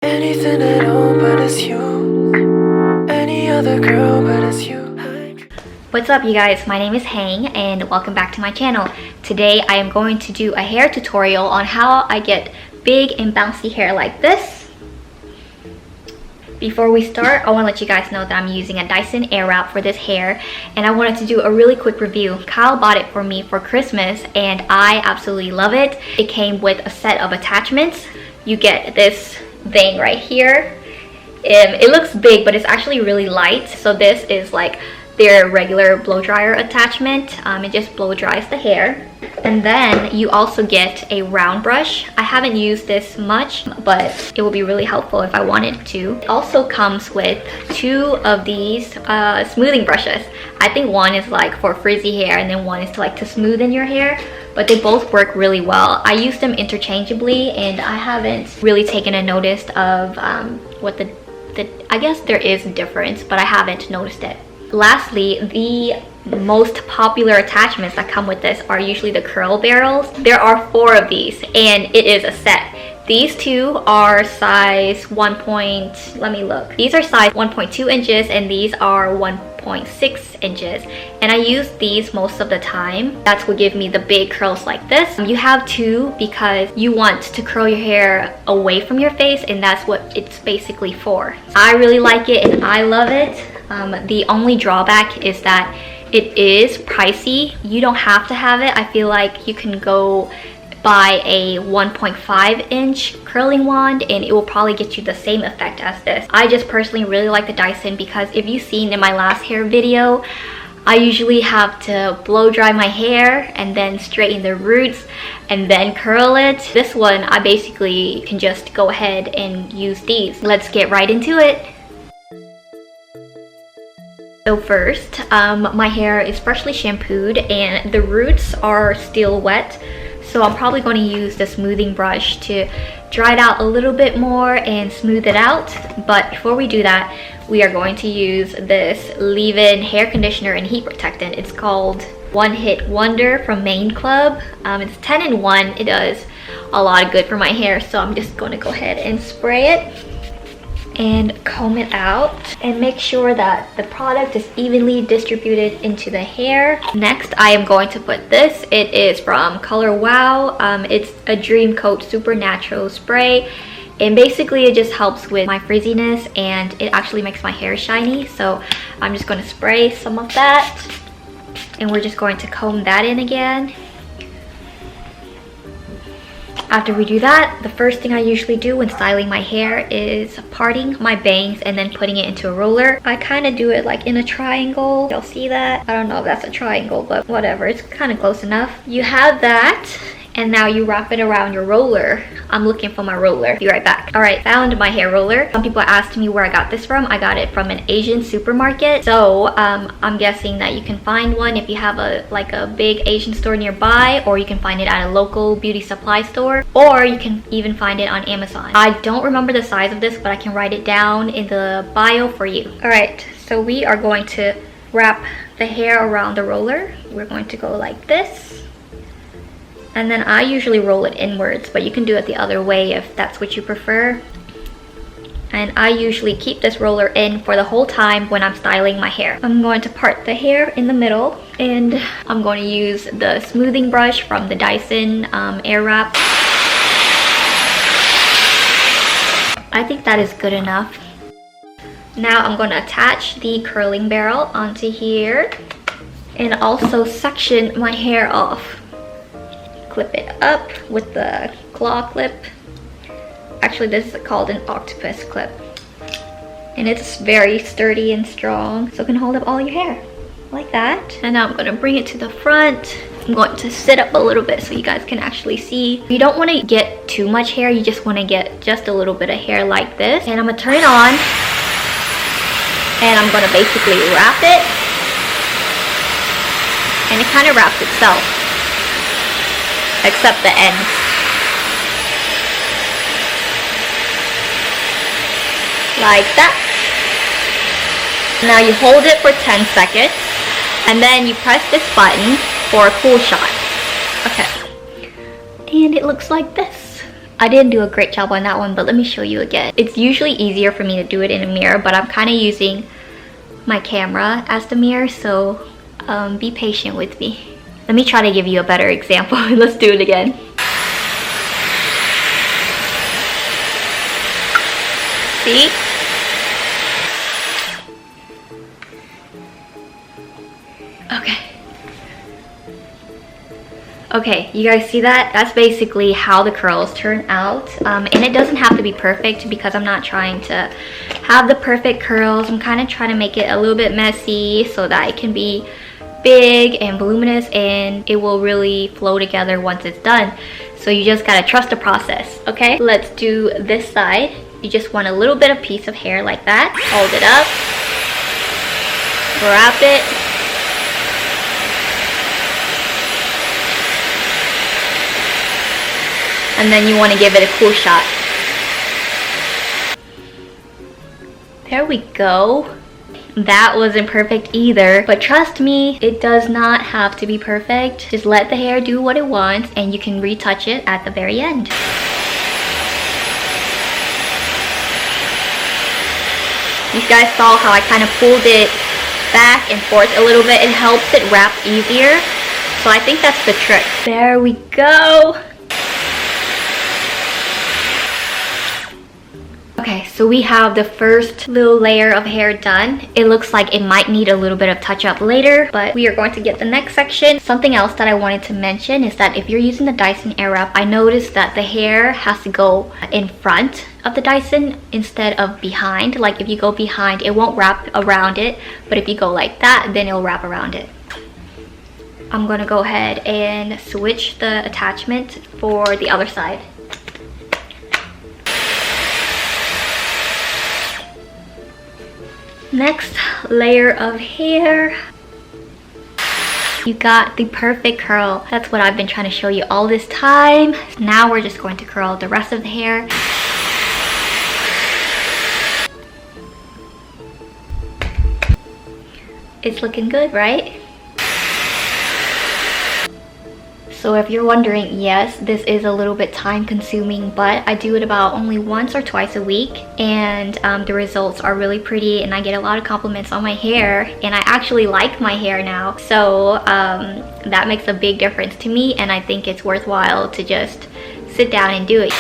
Anything at all but it's you. Any other girl but it's you. What's up you guys, my name is Hang and welcome back to my channel. Today I am going to do a hair tutorial on how I get big and bouncy hair like this. Before we start, I want to let you guys know that I'm using a Dyson Airwrap for this hair, and I wanted to do a really quick review. Kyle bought it for me for Christmas and I absolutely love it. It came with a set of attachments. You get this thing right here. It looks big but it's actually really light. So this is like their regular blow dryer attachment. It just blow dries the hair. And then you also get a round brush. I haven't used this much, but it will be really helpful if I wanted to. It also comes with two of these smoothing brushes. I think one is like for frizzy hair and then one is to smoothen your hair, but they both work really well. I use them interchangeably and I haven't really taken a notice of what I guess there is a difference, but I haven't noticed it. Lastly, the most popular attachments that come with this are usually the curl barrels. There are 4 of these and it is a set. These two are size These are size 1.2 inches and these are 1.6 inches. And I use these most of the time. That's what gives me the big curls like this. You have 2 because you want to curl your hair away from your face, and that's what it's basically for. I really like it and I love it. The only drawback is that it is pricey. You don't have to have it. I feel like you can go buy a 1.5 inch curling wand and it will probably get you the same effect as this. I just personally really like the Dyson because if you've seen in my last hair video, I usually have to blow dry my hair and then straighten the roots and then curl it. This one, I basically can just go ahead and use these. Let's get right into it. So first, my hair is freshly shampooed and the roots are still wet. So I'm probably going to use the smoothing brush to dry it out a little bit more and smooth it out. But before we do that, we are going to use this leave-in hair conditioner and heat protectant. It's called One Hit Wonder from Main Club. It's 10 in 1. It does a lot of good for my hair. So I'm just going to go ahead and spray it and comb it out and make sure that the product is evenly distributed into the hair. Next, I am going to put this. It is from Color Wow. It's a Dream Coat Supernatural spray, and basically it just helps with my frizziness and it actually makes my hair shiny. So I'm just going to spray some of that and we're just going to comb that in again. After we do that, the first thing I usually do when styling my hair is parting my bangs and then putting it into a roller. I kind of do it like in a triangle. You'll see that. I don't know if that's a triangle, but whatever. It's kind of close enough. You have that. And now you wrap it around your roller. I'm looking for my roller. Be right back. All right, found my hair roller. Some people asked me where I got this from. I got it from an Asian supermarket. So I'm guessing that you can find one if you have a big Asian store nearby, or you can find it at a local beauty supply store, or you can even find it on Amazon. I don't remember the size of this, but I can write it down in the bio for you. All right, so we are going to wrap the hair around the roller. We're going to go like this. And then I usually roll it inwards, but you can do it the other way if that's what you prefer. And I usually keep this roller in for the whole time when I'm styling my hair. I'm going to part the hair in the middle and I'm going to use the smoothing brush from the Dyson Airwrap. I think that is good enough. Now I'm going to attach the curling barrel onto here and also section my hair off. Clip it up with the claw clip. Actually, this is called an octopus clip. And it's very sturdy and strong, so it can hold up all your hair like that. And now I'm going to bring it to the front. I'm going to sit up a little bit so you guys can actually see. You don't want to get too much hair, you just want to get just a little bit of hair like this. And I'm going to turn it on. And I'm going to basically wrap it. And it kind of wraps itself. Except the ends. Like that. Now you hold it for 10 seconds and then you press this button for a cool shot. Okay. And it looks like this. I didn't do a great job on that one, but let me show you again. It's usually easier for me to do it in a mirror, but I'm kind of using my camera as the mirror, so be patient with me. Let me try to give you a better example. Let's do it again. See? Okay, you guys see that? That's basically how the curls turn out. And it doesn't have to be perfect because I'm not trying to have the perfect curls. I'm kind of trying to make it a little bit messy so that it can be big and voluminous and it will really flow together once it's done. So you just gotta trust the process, okay? Let's do this side. You just want a little bit of piece of hair like that. Hold it up. Wrap it. And then you want to give it a cool shot. There we go. That wasn't perfect either, but trust me, it does not have to be perfect. Just let the hair do what it wants and you can retouch it at the very end. You guys saw how I kind of pulled it back and forth a little bit. It helps it wrap easier. So I think that's the trick. There we go. Okay, so we have the first little layer of hair done. It looks like it might need a little bit of touch up later, but we are going to get the next section. Something else that I wanted to mention is that if you're using the Dyson Airwrap, I noticed that the hair has to go in front of the Dyson instead of behind. Like if you go behind, it won't wrap around it, but if you go like that, then it'll wrap around it. I'm gonna go ahead and switch the attachment for the other side. Next layer of hair. You got the perfect curl. That's what I've been trying to show you all this time. Now we're just going to curl the rest of the hair. It's looking good, right? So if you're wondering, yes, this is a little bit time consuming, but I do it about only once or twice a week and the results are really pretty and I get a lot of compliments on my hair and I actually like my hair now. So that makes a big difference to me and I think it's worthwhile to just sit down and do it.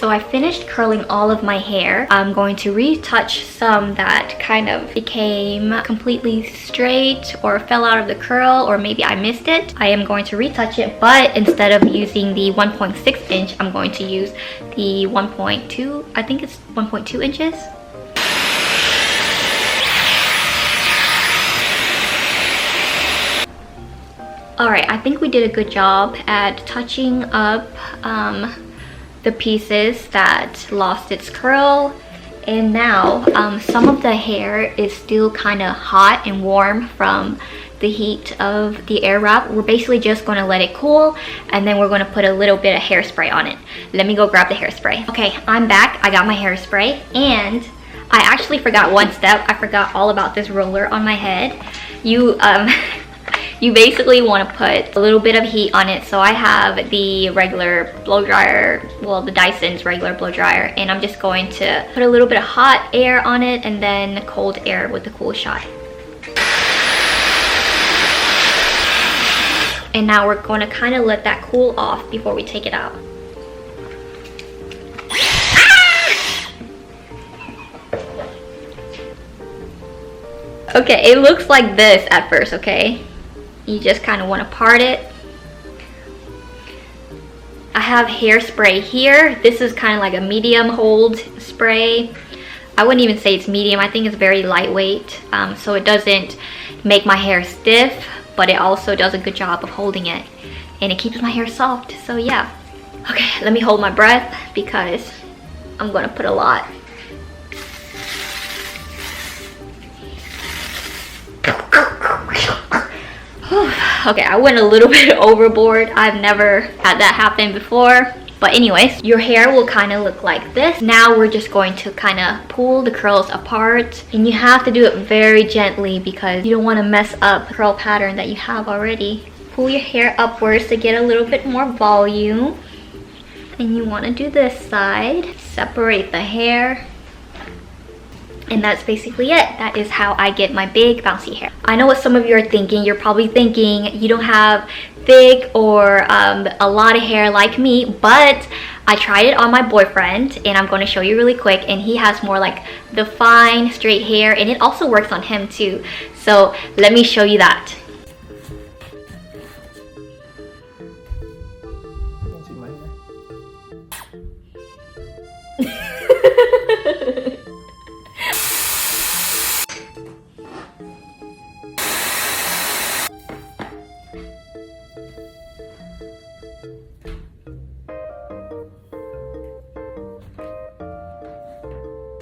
So I finished curling all of my hair. I'm going to retouch some that kind of became completely straight or fell out of the curl, or maybe I missed it. I am going to retouch it, but instead of using the 1.6 inch, I'm going to use the 1.2, I think it's 1.2 inches. Alright, I think we did a good job at touching up the pieces that lost its curl, and now some of the hair is still kind of hot and warm from the heat of the Airwrap. We're basically just going to let it cool and then we're going to put a little bit of hairspray on it. Let me go grab the hairspray. Okay, I'm back. I got my hairspray and I actually forgot one step. I forgot all about this roller on my head. You basically want to put a little bit of heat on it. So I have the regular blow dryer, well, the Dyson's regular blow dryer, and I'm just going to put a little bit of hot air on it and then cold air with the cool shot. And now we're going to kind of let that cool off before we take it out. Okay, it looks like this at first, okay? You just kind of want to part it. I have hairspray here. This is kind of like a medium hold spray. I wouldn't even say it's medium. I think it's very lightweight. So it doesn't make my hair stiff, but it also does a good job of holding it. And it keeps my hair soft, so yeah. Okay, let me hold my breath because I'm gonna put a lot. Okay, I went a little bit overboard. I've never had that happen before. But anyways, your hair will kind of look like this. Now we're just going to kind of pull the curls apart, and you have to do it very gently because you don't want to mess up the curl pattern that you have already. Pull your hair upwards to get a little bit more volume, and you want to do this side. Separate the hair. And that's basically it. That is how I get my big bouncy hair. I know what some of you are thinking. You're probably thinking you don't have thick or a lot of hair like me, but I tried it on my boyfriend, and I'm going to show you really quick, and he has more like the fine straight hair, and it also works on him too. So let me show you that.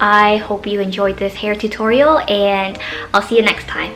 I hope you enjoyed this hair tutorial, and I'll see you next time.